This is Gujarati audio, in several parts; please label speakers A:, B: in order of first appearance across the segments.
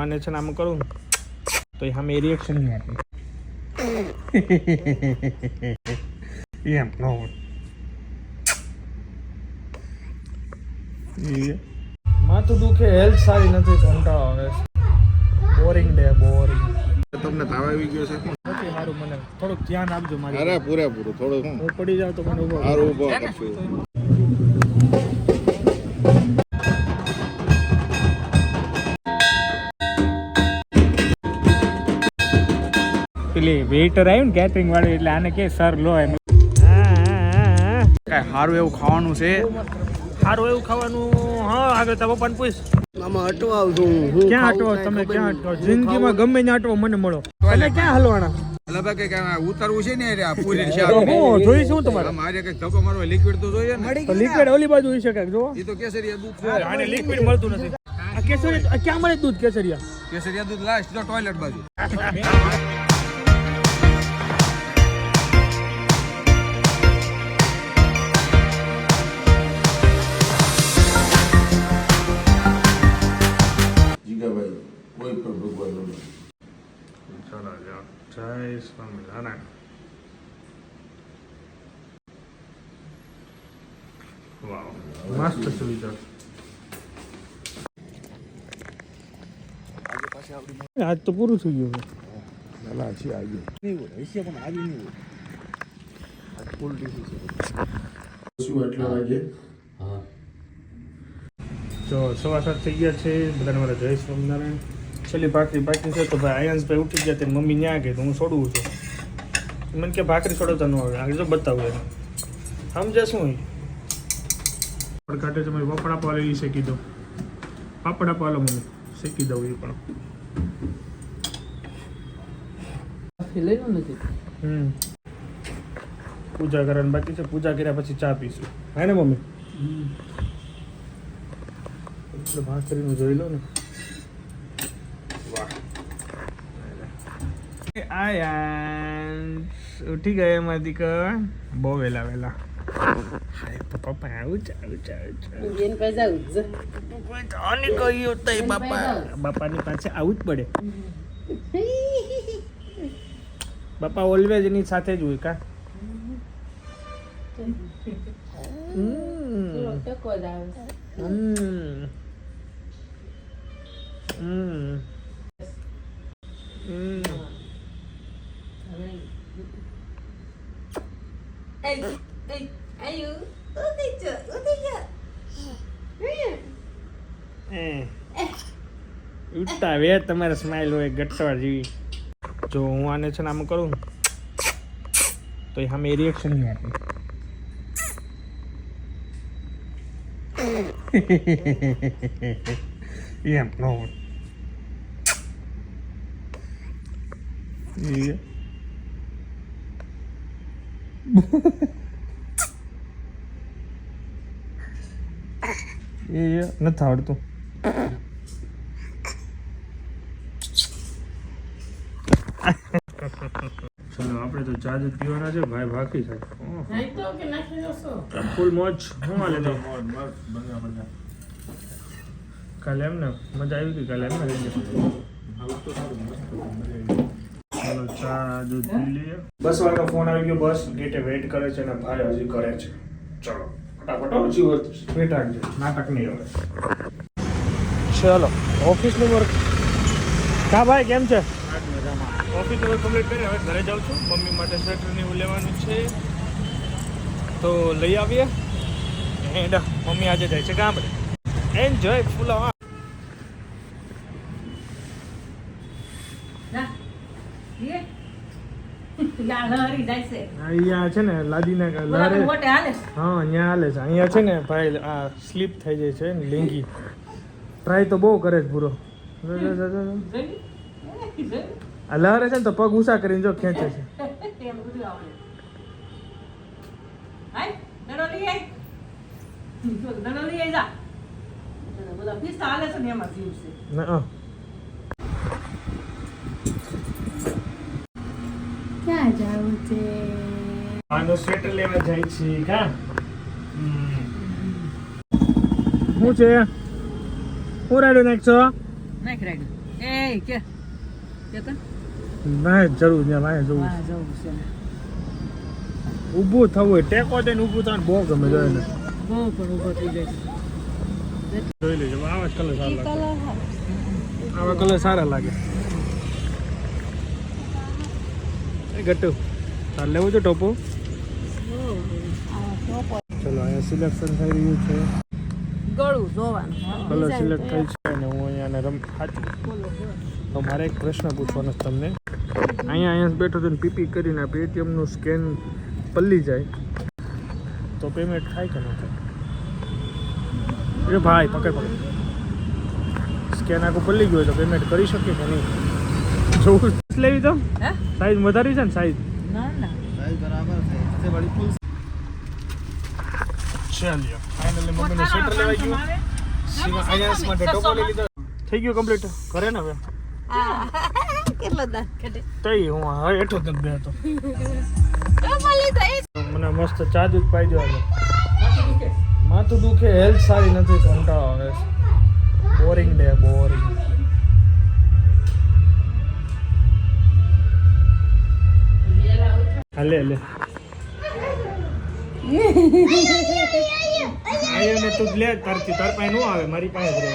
A: આને છે ને આમ કરું તો એ સામે રિએક્શન નહીં આપે એમ નો માથું દુખે, હેલ્થ સારી નથી, કંટાળો આવે, બોરિંગ ડે, બોરિંગ.
B: તમને તાવ આવી ગયો છે?
A: નથી સારું, મને થોડુંક ધ્યાન આપજો મારી.
B: અરે પૂરેપૂરું થોડું
A: હું પડી જાઉં તો મને ઉભો
B: સારું ઉભો કરશું.
A: પેલી વેઇટર આવ્યું ને કેટરિંગ વાળું, એટલે આને કે સર લો એમ.
B: કાંઈ સારું એવું ખાવાનું છે?
A: સારું એવું ખાવાનું? હા, આગળ તારા પપ્પાને પૂછ.
C: આમાં અટવા આવશું.
A: ક્યાં અટવો તમે? ક્યાં અટવો? જિંદગીમાં ગમે ત્યાં અટવો, મને મળો. તમે ક્યાં હલવાના?
B: લગભગ કે ઉતરવું છે ને આ પૂરી
A: હું જોઈશ હું તમારે.
B: મારે કઈ ધક્કો મારવા લિક્વિડ તો જોઈએ ને.
A: તો લિક્વિડ ઓલી બાજુ હોઈ શકે જો.
B: એ તો કેસરિયા દૂધ છે.
A: આને લિક્વિડ મળતું નથી. આ કેસરિયા ક્યાં મળે દૂધ? કેસરિયા
B: કેસરિયા દૂધ લાસ્ટ તો ટોયલેટ બાજુ. જીગાભાઈ કોઈ પણ ભગવાન
A: ચાલો જાઓ. જય સ્વામિનારાયણ. વાવ, મસ્ત સુવિધા. આજ તો પૂરું થઈ ગયું.
B: પેલા છે આવી નહીં હોય હશે પણ આવી નહીં હોય. આ ફૂલ ડીસી છે. શું એટલા વાગે? હા
A: જો 7:15 થઈ ગયા છે. બધાને મારા જય સ્વામિનારાયણ. છેલ્લી ભાખરી બાકી છે તો ભાઈ આયન્સભાઈ ઉઠી ગયા, તેની મમ્મી ન્યા ગઈ તો હું છોડવું છું. મને કે ભાખરી છોડવતા ન આવે, આગળ જો બતાવું એને સમજે શું હોય. કાઢે છે મારી પાપડા પાલે એ શેકી દો. પાપડા પાલો મમ્મી શેકી દઉં એ પણ. પૂજા કરવાની બાકી છે. પૂજા કર્યા પછી ચા પીશું, હે ને મમ્મી? ભાખરીનું જોઈ લો ને. વાહ, આયન્સ ઉઠી ગયા એમાં દીકરા બહુ વહેલા વહેલા. પપ્પા આવું છે, આવું છે, આવું છે. બાપાની પાસે આવું જ પડે. બાપા ઓલવેઝ એની સાથે જ હોય કા. ઉઠતા વે તમારે સ્માઈલ હોય ગટવા જેવી. જો હું આને છે ને આમ કરું તો એ સામે રિએક્શન નહીં આપે. એમ નો નથી આવડતું. ચલો આપણે તો ચા જ પીવાના છે. ભાઈ ભાખરી થાય ફૂલ મોજ. હું હાલે તો કાલે એમ ને મજા આવી ગઈ. કાલે એમ ને ચાલો ચા દૂધ પી લઈએ. બસ વાળો ફોન આવી ગયો. બસ ગેટે વેઇટ કરે છે અને ભાઈ હજી કરે છે. ચલો ફટાફટ હજી વેટ રાખજો, નાટક નહીં હવે. ચલો ઓફિસનું વર્ક. કા ભાઈ કેમ છે? ઓફિસનું વર્ક કમ્પ્લીટ કરી હવે ઘરે જાઉં છું. મમ્મી માટે સ્વેટરને એવું લેવાનું છે તો લઈ આવીએ. એન્ડ મમ્મી આજે જાય છે ગામડે. એન્જોય ફૂલ. અહીંયા છે ને લાદીના લહેરે. હા અહીંયા હાલે છે. અહીંયા છે ને ભાઈ આ સ્લીપ થઈ જાય છે ને લેંગી. ટ્રાય તો બહુ કરે છે પૂરો. આ લહેરે છે ને તો પગ ઊંચા કરીને જો ખેંચે છે.
D: ક્યાં જાવું છે?
A: આનો સ્વેટર લેવા જાય છે કા. શું છે? હું રાડ્યો નાખશો?
D: નાખ રાડ્યું
C: એ કે તો
A: ના જરૂર ત્યાં વાંહે જવું
C: હા જવું છે
A: ઊભું થવું હોય ટેકો દઈને ઊભું થવાનું બહુ ગમે જોઈએ ને
C: બહુ પણ ઊભો થઈ જાય
A: જોઈ લેજો આવા જ કલર સારા
C: ઈ
A: લાગે
C: કલર હા
A: આવા કલર સારા લાગે એ ગટ્ટુ તાર લેવું છે ટોપો ચલો અહીંયા સિલેક્શન થઈ રહ્યું છે
C: ગળું જોવાનું
A: કલર સિલેક્ટ થઈ છે અને હું અહીંયા રમ સાચું તો મારે એક પ્રશ્ન પૂછવાનો છે તમને અહીંયા બેઠો તો પીપી કરીને પેટીએમનું સ્કેન પલ્લી જાય તો પેમેન્ટ થાય કે ન થાય એ ભાઈ પકડ સ્કેન આખું પલ્લી ગયું હોય તો પેમેન્ટ કરી શકીએ કે નહીં જોવું લેવી તો
C: હે
A: સાઈઝ વધારી છે ને સાઈઝ
C: ના ના
B: સાઈઝ બરાબર છે इससे बड़ी फुल
A: ચાલ્યો ફાઇનલી મમ્મીનું સ્વેટર લેવાઈ ગયું સીમા આયાસ માટે ટોપો લઈ લીધો થઈ ગયું કમ્પ્લીટ કરે ને હવે
C: કેટલો દાંત કાઢે
A: તઈ હું હવે હેઠો જ બે હતો
C: મળી જાય
A: મને મસ્ત ચા દૂધ પાઈ દેવાનો માથું દુખે હેલ્થ સારી નથી કંટાળો આવે બોરિંગ ડે બોરિંગ હાલે હાલે આયો ને તું લે તારથી તાર પાસે નો આવે મારી પાસે જ રહે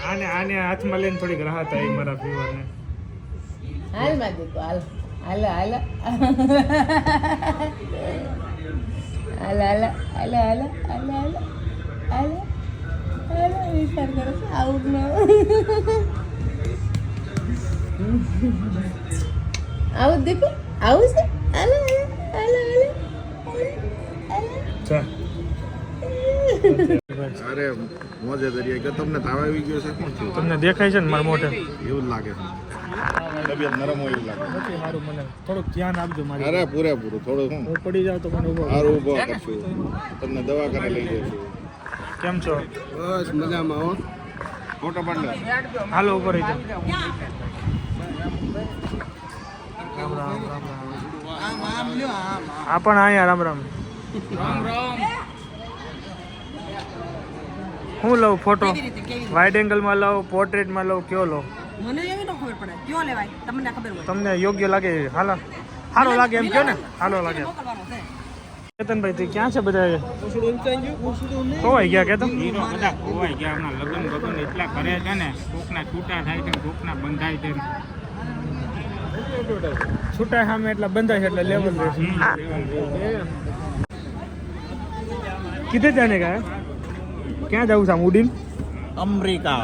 A: આને આને હાથમાં લઈને થોડીક રાહત આવી મારા ફીવરને
C: હાલ માં દીકો હાલ હાલ હાલ હાલ હાલ હાલ હાલ હાલ હાલ હાલ હાલ વિચાર કરો આવું ન આવું દીકો આવું છે હાલ હાલ હાલ
A: ચા
B: અરે મોજે દરિયા કે તમને તાવ આવી ગયો છે શું થયું
A: તમને દેખાય છે ને મારા મોઢે
B: એવું જ લાગે છે તબિયત નરમ હોય એવું લાગે
A: નથી સારું મને થોડુંક ધ્યાન આપજો મારી
B: અરે પૂરેપૂરું થોડું શું
A: હું પડી જાવ તો મને ઉભો
B: સારું ઊભો કરશું તમને દવાખાને લઈ જઈશું
A: કેમ છો
B: બસ મજામાં હો ફોટો પાડ લે
A: હાલો ઉપર રહી જાઓ રામ રામ રામ રામ આ પણ અહીંયા રામ રામ હું લઉં ફોટો વાઇડ એંગલમાં લઉં પોર્ટ્રેટમાં લઉં કયો લઉં
C: મને એવી ન ખબર પડે કયો લેવાય તમને ખબર હોય
A: તમને યોગ્ય લાગે હાલો સારો લાગે એમ કયો ને હાલો લાગે
C: મોકલવાનો છે
A: કેતનભાઈ તે ક્યાં છે બધા ખોવાઈ ગયા કેતન
E: બધા ખોવાઈ ગયા હમણાં લગ્ન બગન એટલા કરે છે ને કોકના છૂટા થાય છે કોકના બંધાય છે
A: છૂટા સામે એટલા બંધાય છે એટલે લેવલ રહેશે किधर जाने का है क्या जाऊँ साम उडीन
E: અમેરિકા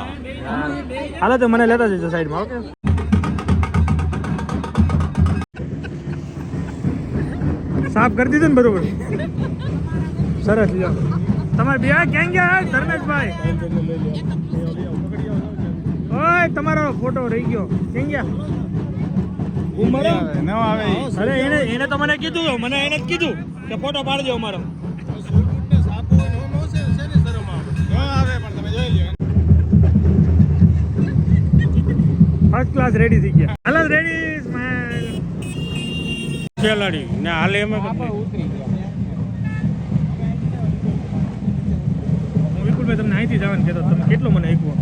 A: हाल तो मैंने लेता जैसे साइड में ओके साफ कर दीजिए बरोबर सरस लिया તમારે બે ક્યાં ગયા ધર્મેશભાઈ ઓય તમારો ફોટો રહી ગયો ક્યાં ગયા ઉમર ન આવે અરે એને તો મને કીધું મને એને જ કીધું કે ફોટો પાડજો અમારો ફર્સ્ટ ક્લાસ રેડી થઈ ગયા હાલ રેડી સ્માઈલ
E: ખેલાડી ને હાલે એમાં
A: વિપુલભાઈ તમને અહીંથી જવાનું કહેતો તમે કેટલો મને આપ્યો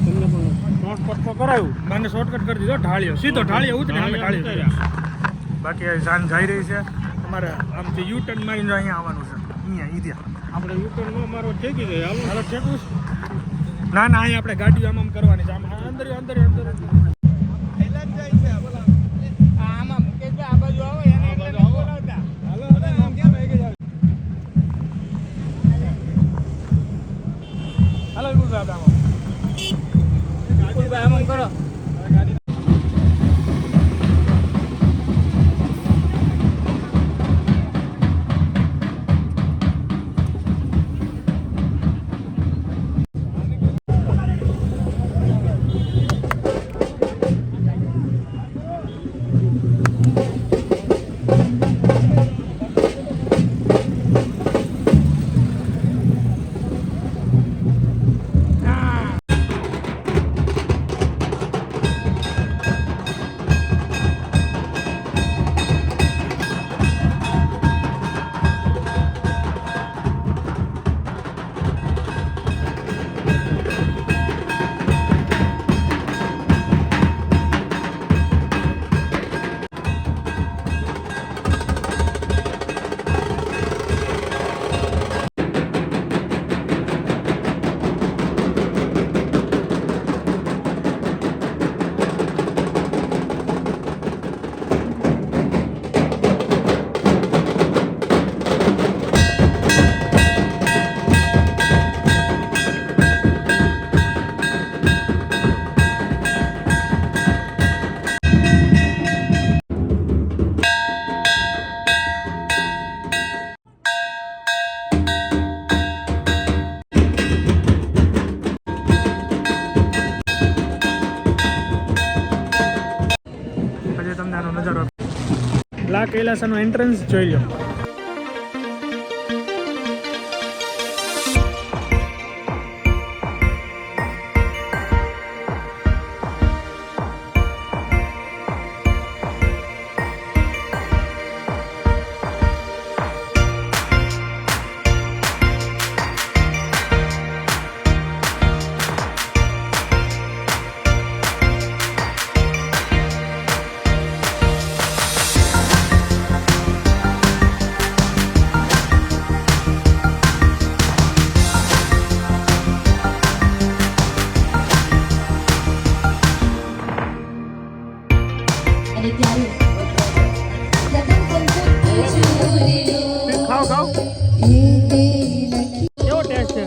A: તમને પણ શોર્ટકટ તો કરાવ્યું મને શોર્ટકટ કરી દીધો ઢાળ્યો સીધો ઢાળ્યો ઉતરી અમે ઢાળ્યો બાકી જાન જઈ રહી છે અમારે આમથી યુ ટર્ન મારીને અહીંયા આવવાનું છે અહીંયા ઈદિયા
E: આપણે યુટર્ન મારો ઠેકી જાય હાલો
A: હાલો ઠેકું ના ના અહીંયા આપણે ગાડીઓ આમ આમ કરવાની છે આમ અંદર અંદર અંદર
E: આમાં મુકેશભાઈ આ બાજુ આવો એને એટલે બોલાવતા હાલો આમ કેમ આવી ગયા
A: હાલો વિપુલભાઈ આપણે
C: આમ કરો
A: કૈલાસાનું એન્ટ્રન્સ જોઈ લો.
C: અને ત્યારે લગન કંકુ
A: ખાઓ ખાઓ.
C: એ તે લખી
A: કેવો ટેસ્ટ છે?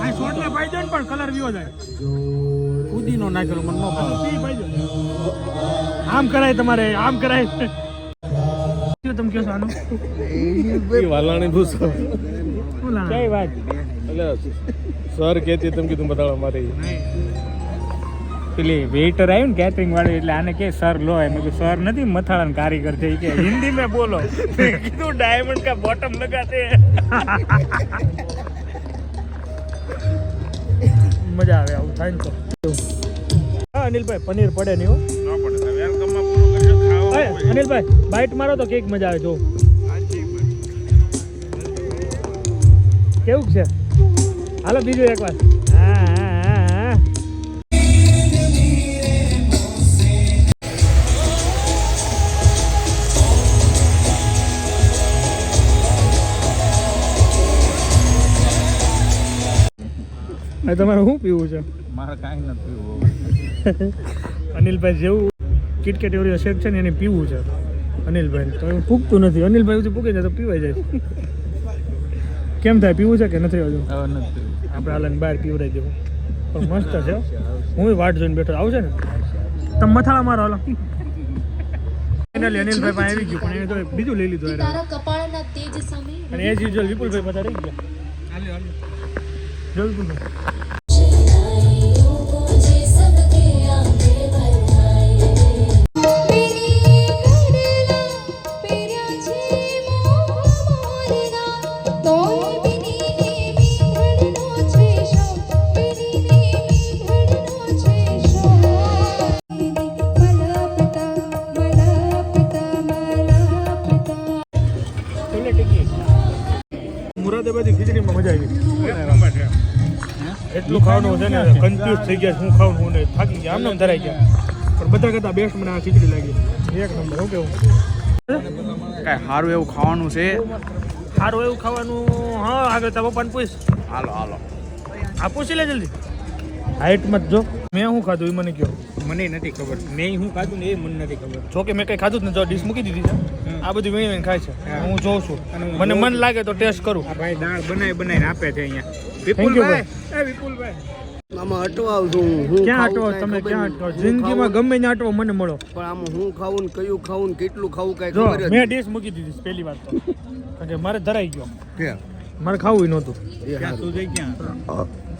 A: આ શોર્ટને પાઈ દે ને પણ કલર વિયો જાય.
B: કુદીનો નાખેલો મને ન ભાવે.
A: પી પાઈ દો. આમ કરાય તમારે, આમ કરાય. તમે કહો છો આનું?
B: વાલાણી ભૂસો
A: શું લાગે? કઈ વાત?
B: એટલે સર કહેતી તમે કીધું બતાવો મારે
E: પેલી વેઇટર આવ્યું ને કેટરિંગ વાળું એટલે આને કે સર લો મેં કીધું સર નથી મથાળાના કારીગર છે કે હિન્દી મેં બોલો. મેં કીધું ડાયમંડ કા બોટમ લગાતે.
A: મજા આવે આવું થાય ને તો. હા અનિલભાઈ પનીર પડે નહીં હો. એ, અનિલભાઈ બાઈટ મારો તો કેક મજા આવે. જો કેવું છે? હાલો બીજું એકવાર. હા હા હા હા. તમારે શું પીવું છે?
B: મારે કાંઈ નથી પીવું.
A: અનિલભાઈ જેવું કિટકેટ ઓરિયો શેક છે ને એને પીવું છે અનિલભાઈ. તો એવું પૂગતું નથી. અનિલભાઈ સુધી પૂગે જાય તો પીવાઈ જાય. કેમ થાય? પીવું છે કે નથી? હજુ
B: હવે નથી પીવું.
A: આપણે હાલને બહાર પીવડાવી દેવું. પણ મસ્ત છે. હું વાટ જોઈને બેઠો. આવશે ને તમે મથાળા મારો. હાલો ફાઇનલી અનિલભાઈ પાસે આવી ગયું, પણ એને તો બીજું લઈ લીધું એને.
C: તારા કપાળના તેજ સમય
A: અને એઝ યુઝ્યુઅલ વિપુલભાઈ બધા રહી ગયા. જો વિપુલભાઈ મુરાદાબાદી ખીચડીમાં મજા આવી. એટલું ખાવાનું છે ને કન્ફ્યુઝ થઈ ગયા. શું ખાવું હું ને થાકી ગયા. આમને ધરાઈ ગયા. પણ બધા કરતા બેસ્ટ મને આ ખીચડી લાગી. એક નંબર. શું કેવું?
B: કાંઈ સારું એવું ખાવાનું છે?
A: સારું એવું ખાવાનું. હા આગળ તારા પપ્પાને પૂછ.
B: હાલો હાલો.
A: આ પૂછી લે જલ્દી. હાઈટમાં જો મેં શું ખાધું એ મને કહો.
E: મને નથી ખબર. મેં શું ખાધું ને એ મને નથી ખબર.
A: જો કે મેં કંઈ ખાધું જ નથી. ડીશ મૂકી દીધી છે. આ બધું વીણી વીણી ખાય છે. હું જોઉં છું. મને મન લાગે તો ટેસ્ટ કરું.
E: આ ભાઈ દાળ બનાવીને આપે છે અહીંયા.
A: Thank you,
E: વિપુલભાઈ, એ વિપુલભાઈ.
F: આમાં અટવાવ છું હું
A: ક્યાં
F: ખાવું
A: અટવો?
F: કાંઈ
A: તમે
F: ખબર
A: ક્યાં
F: નહીં.
A: અટવો?
F: હું
A: જિંદગીમાં
F: ખાવું,
A: ગમે ત્યાં અટવો મને મળો.
F: પણ આમાં હું ખાવું ને કયું ખાવું ને કેટલું ખાવું કાંઈ
A: જો
F: ખબર જ
A: મેં ડીશ મૂકી દીધી છે પહેલી વાત તો. કારણ કે મારે ધરાઈ ગયો.
F: નથી.
A: મારે ખાવું નહોતું.
F: એ
E: ક્યાં
F: હારું.
E: તું જઈ ક્યાં?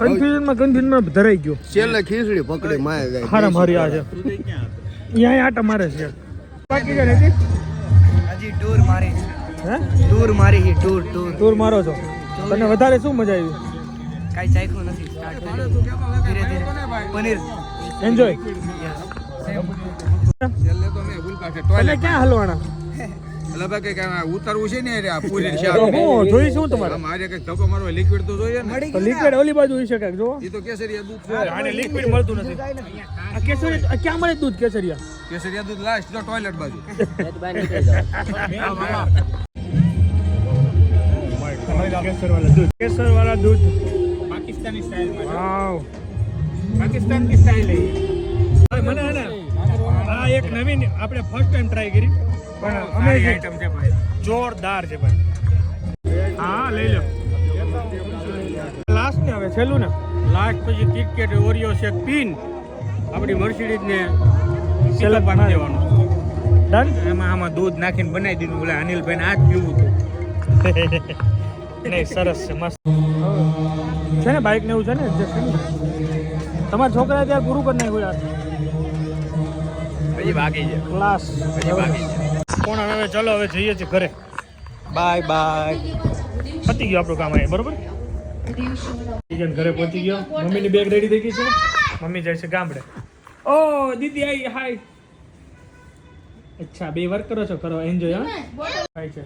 A: કન્ફ્યુઝનમાં ધરાઈ ગયો.
F: છેલ્લે ખીચડી પકડી માય જાય.
A: હારા મારી આ છે.
E: તું જઈ ક્યાં?
A: અહીંયા આટા મારે છે. બાકી છે નથી.
G: હજી ટૂર મારી
A: હે
G: ટૂર મારી હી ટૂર ટૂર
A: ટૂર મારો છો. તને વધારે શું મજા આવી?
G: કાંઈ ચાખ્યું નથી સ્ટાર્ટ કર્યું ધીરે ધીરે પનીર
A: એન્જોય.
B: છેલ્લે તો મેં ભૂલ પાસે
A: તમે ક્યાં હલવાના?
B: એટલે ભાઈ કંઈક ઉતારવું છે ને આ પૂરી
A: તો હું જોઈ શું તમારે?
B: મારે કંઈક ધક્કો મારવો લિક્વિડ તો જોઈએ ને.
A: તો લિક્વિડ ઓલી બાજુ હોઈ શકે. જો
B: એ તો કેસરિયા દૂધ છે.
A: આને લિક્વિડ મળતું નથી. આ કેસરી આ ક્યાં મળે દૂધ કેસરિયા?
B: કેસરિયા દૂધ લાસ્ટ જો ટોયલેટ બાજુ.
A: તમારી
E: केसर वाला दूध पाकिस्तानी स्टाइल वाव पाकिस्तान की स्टाइल है મને હે ને આ એક નવીન આપણે ફર્સ્ટ ટાઈમ ટ્રાય કરી પણ અમેઝિંગ આઈટમ છે ભાઈ જોરદાર છે ભાઈ હા લઈ લો લાસ્ટ ને હવે છેલ્લું ને લાસ્ટ પછી કિટકેટ ઓરિયો શેક પીન આપણી મર્સિડીઝ ને સેલર પાક દેવાનું ડન એમાં આમાં દૂધ નાખીને બનાવી દીધું બોલે અનિલભાઈ ને આ જ પીવું હતું નહીં સરસ છે મસ્ત છે ને બાઇક ને એવું છે ને એડજસ્ટ તમારા છોકરા ત્યારે પૂરું કરી નાખ્યું યાર
G: હજી બાકી છે
E: ક્લાસ
G: હજી બાકી છે
E: કોણ હવે ચલો હવે જઈએ છીએ ઘરે
G: બાય બાય
E: પતી ગયું આપણું કામ અહીં બરોબર ઘરે પહોંચી ગયો મમ્મીની બેગ રેડી થઈ ગઈ છે મમ્મી જાય છે ગામડે ઓ દીદી આવી હાય અચ્છા બે વર્ક કરો છો કરો એન્જોય હા થાય છે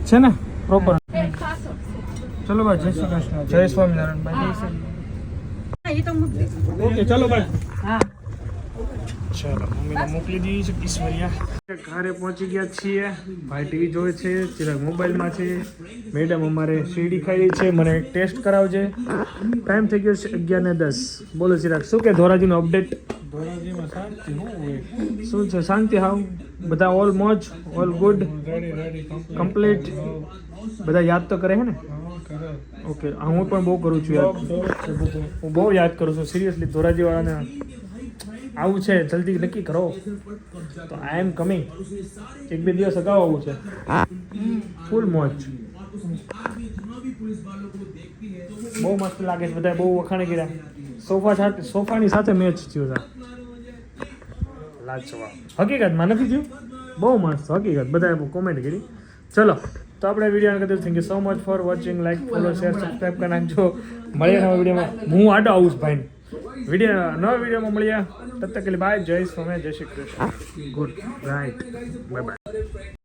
E: છે ને પ્રોપર ચલો ભાઈ જય શ્રી કૃષ્ણ જય સ્વામિનારાયણ ભાઈ ઓકે ચલો ભાઈ
C: હા
E: ચાલો મમ્મીને મોકલી દીધી છે ઈશ્વરિયા ઘરે પહોંચી ગયા છીએ ભાઈ ટીવી જોવે છે ચિરાગ મોબાઈલમાં છે મેડમ અમારે શીરડી ખાઈ છે મને ટેસ્ટ કરાવજે ટાઈમ થઈ ગયો છે 11:10 બોલો ચિરાગ શું કે ધોરાજીનો અપડેટ ધોરાજીમાં શાંતિ શું છે શાંતિ હાવ બધા ઓલ મોજ ઓલ ગુડ કમ્પ્લીટ બધા યાદ તો કરે હે ને ઓકે હું પણ બહુ કરું છું યાદ હું બહુ યાદ કરું છું સિરિયસલી ધોરાજીવાળાને આવું છે જલ્દી નક્કી કરો તો આઈ એમ કમિંગ એક બે દિવસ અગાઉ આવું છે ફૂલ મોજ બહુ મસ્ત લાગે છે બધા બહુ વખાણે કર્યા સોફાની સાથે મેચ થયું છે લાજવાબ હકીકતમાં નથી થયું બહુ મસ્ત હકીકત બધાએ કોમેન્ટ કરી ચલો તો આપણે વિડીયો કરી thank you so much for watching like follow share subscribe કરી નાખજો મળીએ નવા વિડીયોમાં હું આડો આવું છું ભાઈ નવા વિડીયોમાં મળીએ તબ તક કે લીએ બાય જય સ્વામી જય Shri Krishna good right bye bye